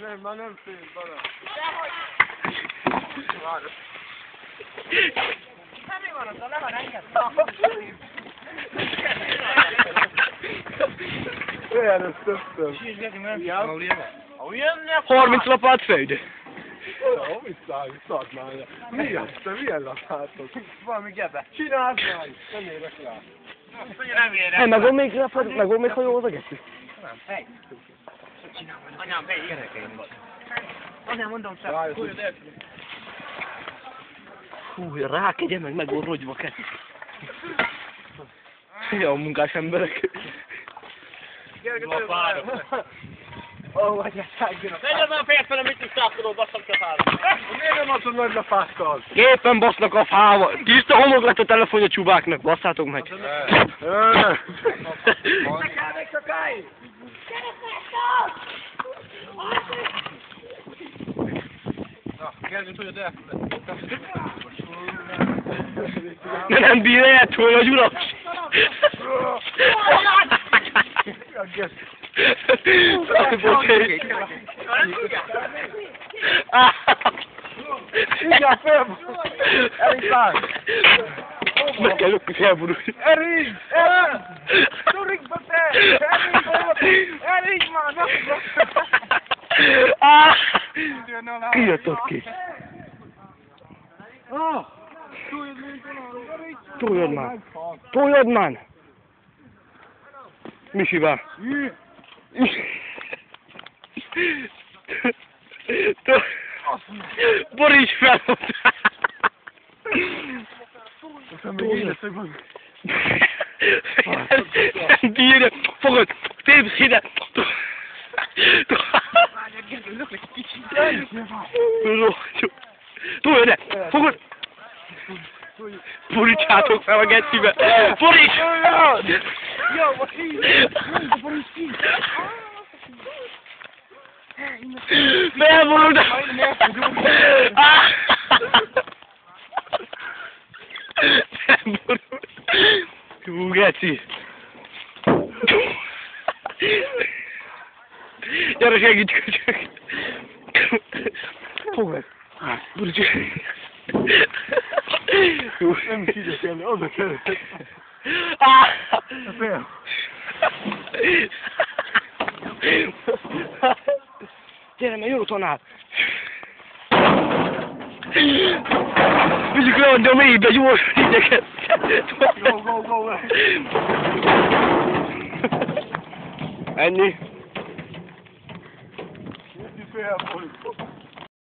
Már nem fél bele. Mi van ott? Le van engem? Olyan, ezt többször. 30 lapát föld. Mit számít már? Mi az? Te milyen lapátok? Valami gebe. Csináld már! Nem érek rá. Hey, megvan még lapát? Megvan még hajóhoz a geci? Nem, hely. Anyám, hely, gyerekeim. Azért mondom sem. Hú, rákegye meg van rogyva kell. Jó, munkás emberek. Ó, anyásággyűnök. Legyen már fejed fel, mit is tápoló, basszak a fára. Miért nem adod nagy lapákkal? Gépen basznak a fával. Tiszta homok lett a telefonja csubáknak, basszátok meg. Nekem még sokáig! Kérdés, hogy az De nem bírja eltolni, hogy uram. Igen, fel! Erik már! Meg kell lökni felborulni. Erik! Turik be te! Erik már! Kijöttök ki. Túljad már. Túljad már. Misivel. Boríts fel! Nem bírja! Fogod! Tépsz ide! Túl ide! Fogod! Borítsátok fel a gecibe! Boríts! Jó, most így! Boríts ki! Felborult! Felborult! Hú, geci! Gyere, segíts, köcsög! Fogd! Boríts! Nem is ide kell, oda kell. Fél. Gyere, mert jön a tanár! Vigyük le a mélybe, gyors, ideket! Go! Ennyi. Fél volt.